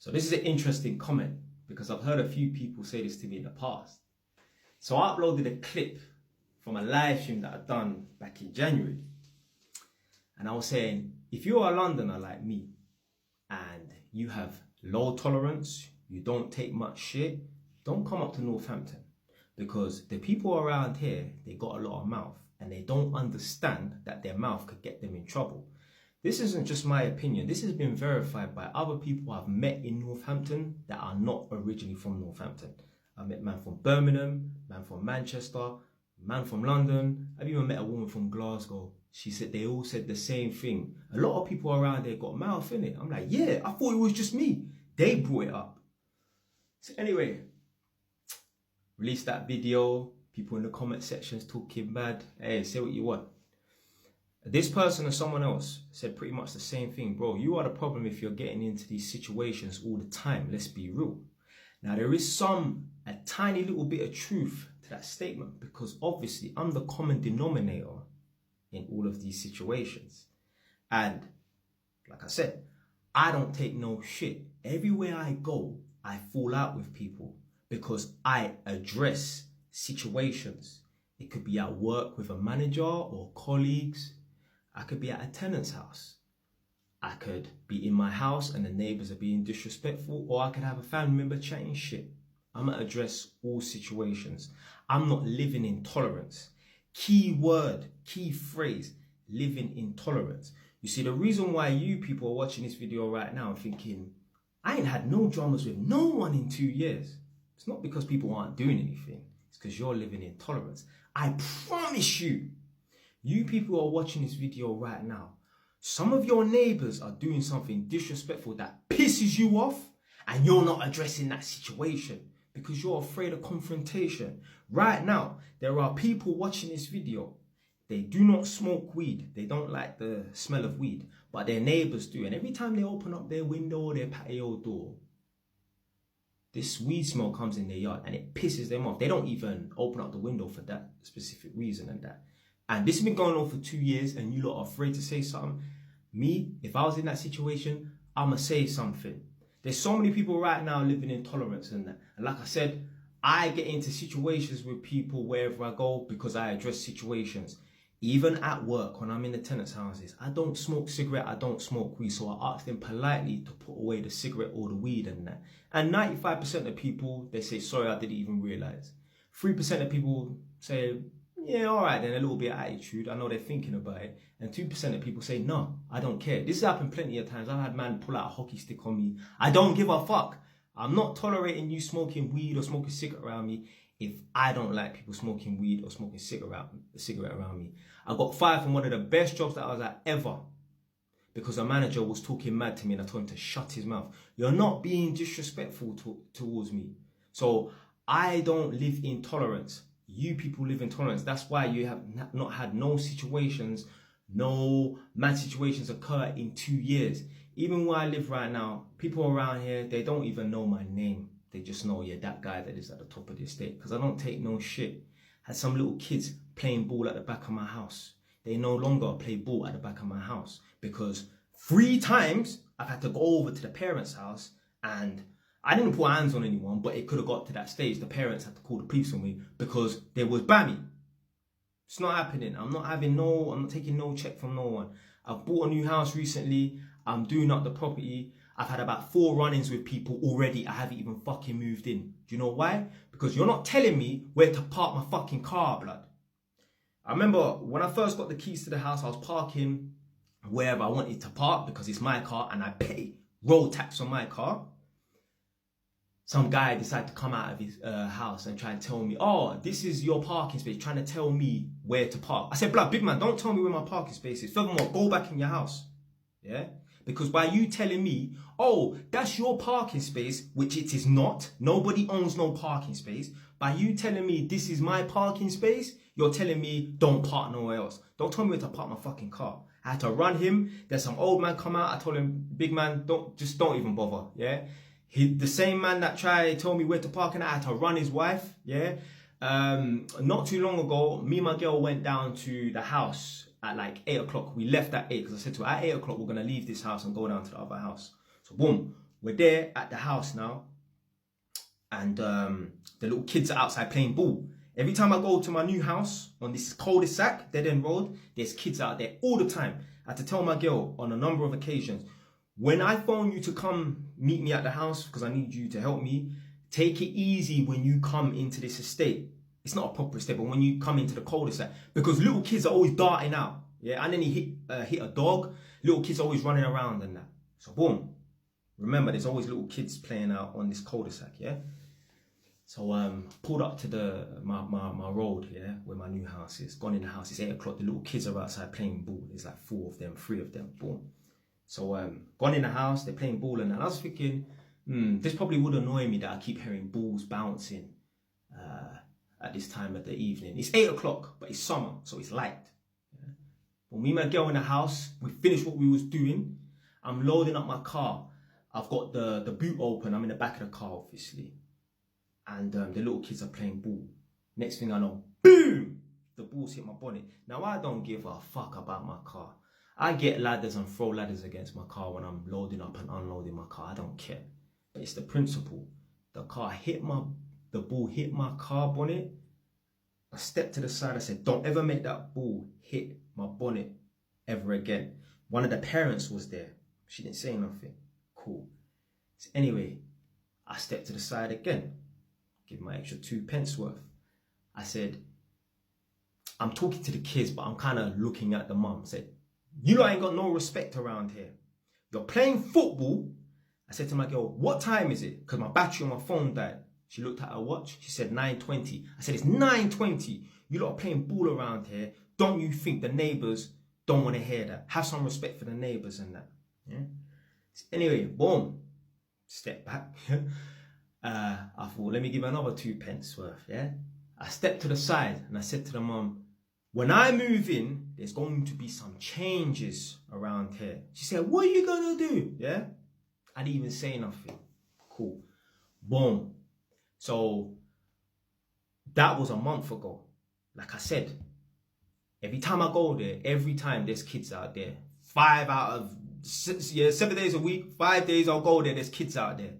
So this is an interesting comment because I've heard a few people say this to me in the past. So I uploaded a clip from a live stream that I'd done back in January. And I was saying, if you're a Londoner like me and you have low tolerance, you don't take much shit, don't come up to Northampton, because the people around here, they got a lot of mouth and they don't understand that their mouth could get them in trouble. This isn't just my opinion. This has been verified by other people I've met in Northampton that are not originally from Northampton. I met man from Birmingham, man from Manchester, man from London. I've even met a woman from Glasgow. She said they all said the same thing. A lot of people around there got mouth in it. I'm like, yeah, I thought it was just me. They brought it up. So anyway, released that video. People in the comment sections talking bad. Hey, say what you want. This person or someone else said pretty much the same thing. Bro, you are the problem if you're getting into these situations all the time. Let's be real. Now, there is a tiny little bit of truth to that statement, because obviously I'm the common denominator in all of these situations. And like I said, I don't take no shit. Everywhere I go, I fall out with people because I address situations. It could be at work with a manager or colleagues. I could be at a tenant's house. I could be in my house and the neighbors are being disrespectful, or I could have a family member chatting shit. I'm gonna address all situations. I'm not living in tolerance. Key word, key phrase, living in tolerance. You see, the reason why you people are watching this video right now and thinking, I ain't had no dramas with no one in 2 years. It's not because people aren't doing anything. It's because you're living in tolerance. I promise you, you people who are watching this video right now, some of your neighbors are doing something disrespectful that pisses you off, and you're not addressing that situation because you're afraid of confrontation. Right now, there are people watching this video. They do not smoke weed. They don't like the smell of weed, but their neighbors do. And every time they open up their window or their patio door, this weed smell comes in their yard and it pisses them off. They don't even open up the window for that specific reason and that. And this has been going on for 2 years and you lot are afraid to say something. Me, if I was in that situation, I'ma say something. There's so many people right now living in tolerance and that. And like I said, I get into situations with people wherever I go because I address situations. Even at work, when I'm in the tenants' houses, I don't smoke cigarette, I don't smoke weed. So I ask them politely to put away the cigarette or the weed and that. And 95% of people, they say, sorry, I didn't even realize. 3% of people say, yeah, all right, then a little bit of attitude. I know they're thinking about it. And 2% of people say, no, I don't care. This has happened plenty of times. I've had man pull out a hockey stick on me. I don't give a fuck. I'm not tolerating you smoking weed or smoking cigarette around me if I don't like people smoking weed or smoking cigarette around me. I got fired from one of the best jobs that I was at ever because a manager was talking mad to me and I told him to shut his mouth. You're not being disrespectful towards me. So I don't live in tolerance. You people live in tolerance. That's why you have not had no situations, no mad situations occur in 2 years. Even where I live right now, people around here, they don't even know my name. They just know, yeah, that guy that is at the top of the estate. Because I don't take no shit. Had some little kids playing ball at the back of my house. They no longer play ball at the back of my house. Because 3 times I've had to go over to the parents' house and I didn't put hands on anyone, but it could have got to that stage. The parents had to call the police on me because there was bammy. It's not happening. I'm not taking no check from no one. I've bought a new house recently. I'm doing up the property. I've had about 4 run-ins with people already. I haven't even fucking moved in. Do you know why? Because you're not telling me where to park my fucking car, blood. I remember when I first got the keys to the house, I was parking wherever I wanted to park because it's my car and I pay road tax on my car. Some guy decided to come out of his house and try and tell me, oh, this is your parking space, trying to tell me where to park. I said, blood, big man, don't tell me where my parking space is. Furthermore, go back in your house. Yeah? Because by you telling me, oh, that's your parking space, which it is not. Nobody owns no parking space. By you telling me this is my parking space, you're telling me don't park nowhere else. Don't tell me where to park my fucking car. I had to run him. There's some old man come out. I told him, big man, don't even bother. Yeah? The same man that told me where to park and I had to run his wife, yeah. Not too long ago, me and my girl went down to the house at like 8 o'clock. We left at 8 because I said to her, at 8 o'clock, we're going to leave this house and go down to the other house. So boom, we're there at the house now, and the little kids are outside playing ball. Every time I go to my new house on this cul-de-sac, dead end road, there's kids out there all the time. I had to tell my girl on a number of occasions, when I phone you to come meet me at the house because I need you to help me, take it easy when you come into this estate. It's not a proper estate, but when you come into the cul-de-sac, because little kids are always darting out. Yeah, and then he hit a dog. Little kids are always running around and that. So boom. Remember, there's always little kids playing out on this cul-de-sac. Yeah. So pulled up to my road, yeah, where my new house is. Gone in the house. It's 8 o'clock. The little kids are outside playing ball. There's like 4 of them, 3 of them. Boom. So gone in the house. They're playing ball and I was thinking, this probably would annoy me that I keep hearing balls bouncing at this time of the evening. It's 8 o'clock, but it's summer, so it's light. Yeah? When me and my girl in the house, we finished what we was doing. I'm loading up my car. I've got the boot open. I'm in the back of the car, obviously. And the little kids are playing ball. Next thing I know, boom! The balls hit my bonnet. Now, I don't give a fuck about my car. I get ladders and throw ladders against my car when I'm loading up and unloading my car. I don't care. But it's the principle. The ball hit my car bonnet. I stepped to the side. I said, don't ever make that ball hit my bonnet ever again. One of the parents was there. She didn't say nothing. Cool. So anyway, I stepped to the side again. Give my extra 2 pence worth. I said, I'm talking to the kids, but I'm kind of looking at the mum. I said, you lot ain't got no respect around here. You're playing football. I said to my girl, what time is it? Because my battery on my phone died. She looked at her watch. She said 9:20. I said, it's 9:20. You lot are playing ball around here. Don't you think the neighbours don't want to hear that? Have some respect for the neighbours and that. Yeah. So anyway, boom. Step back. I thought, let me give another 2 pence worth. Yeah. I stepped to the side and I said to the mum, when I move in, there's going to be some changes around here. She said, what are you going to do? Yeah. I didn't even say nothing. Cool. Boom. So that was a month ago. Like I said, every time I go there, every time there's kids out there. 5 out of 6, 7 days a week, 5 days I'll go there, there's kids out there.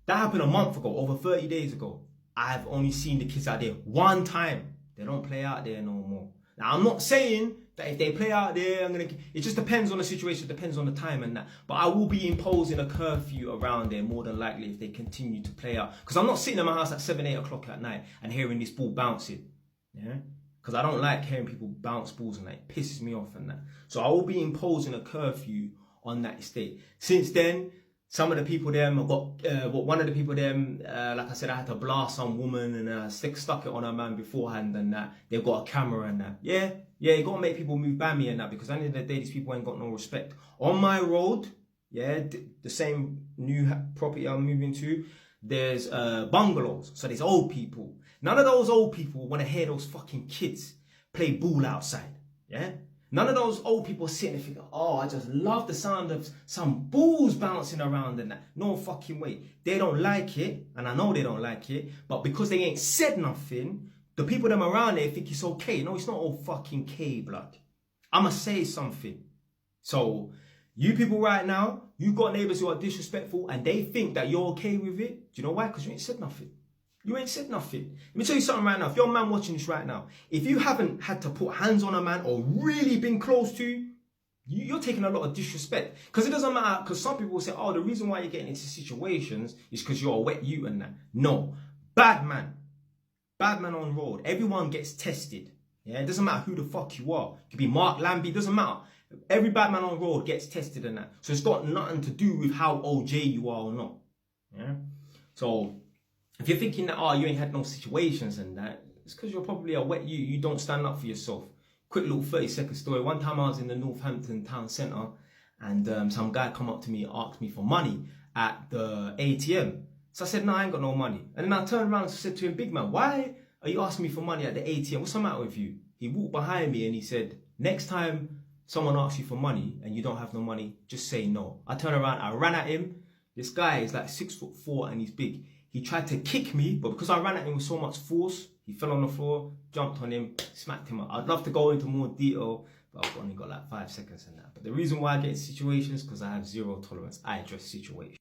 That happened a month ago, over 30 days ago. I've only seen the kids out there one time. They don't play out there no more. Now, I'm not saying that if they play out there, it just depends on the situation, depends on the time and that. But I will be imposing a curfew around there more than likely if they continue to play out. Because I'm not sitting in my house at 7, 8 o'clock at night and hearing this ball bouncing. Yeah? Because I don't like hearing people bounce balls and that. It pisses me off and that. So I will be imposing a curfew on that estate. Since then, some of the people there, one of the people there, like I said, I had to blast some woman and stuck it on her man beforehand and that. They've got a camera and that. Yeah, you got to make people move by me and that, because at the end of the day, these people ain't got no respect. On my road, yeah, the same new property I'm moving to, there's bungalows. So there's old people. None of those old people want to hear those fucking kids play ball outside. Yeah. None of those old people sitting and thinking, oh, I just love the sound of some balls bouncing around and that. No fucking way. They don't like it, and I know they don't like it, but because they ain't said nothing, the people them around there think it's okay. No, it's not all fucking K, blood. I'ma say something. So, you people right now, you got neighbours who are disrespectful and they think that you're okay with it. Do you know why? Because you ain't said nothing. You ain't said nothing. Let me tell you something right now. If you're a man watching this right now, if you haven't had to put hands on a man or really been close to, you're taking a lot of disrespect. Because it doesn't matter, because some people will say, oh, the reason why you're getting into situations is because you're a wet you and that. No. Bad man on road. Everyone gets tested. Yeah, it doesn't matter who the fuck you are. It could be Mark Lambie, it doesn't matter. Every bad man on road gets tested and that. So it's got nothing to do with how OJ you are or not. Yeah. So if you're thinking that, oh, you ain't had no situations and that, it's because you're probably a wet you. You don't stand up for yourself. Quick little 30-second story. One time I was in the Northampton town centre and some guy come up to me and asked me for money at the ATM. So I said, no, I ain't got no money. And then I turned around and said to him, big man, why are you asking me for money at the ATM? What's the matter with you? He walked behind me and he said, next time someone asks you for money and you don't have no money, just say no. I turned around, I ran at him. This guy is like 6'4" and he's big. He tried to kick me, but because I ran at him with so much force, he fell on the floor, jumped on him, smacked him up. I'd love to go into more detail, but I've only got like 5 seconds in that. But the reason why I get in situations is because I have zero tolerance. I address situations.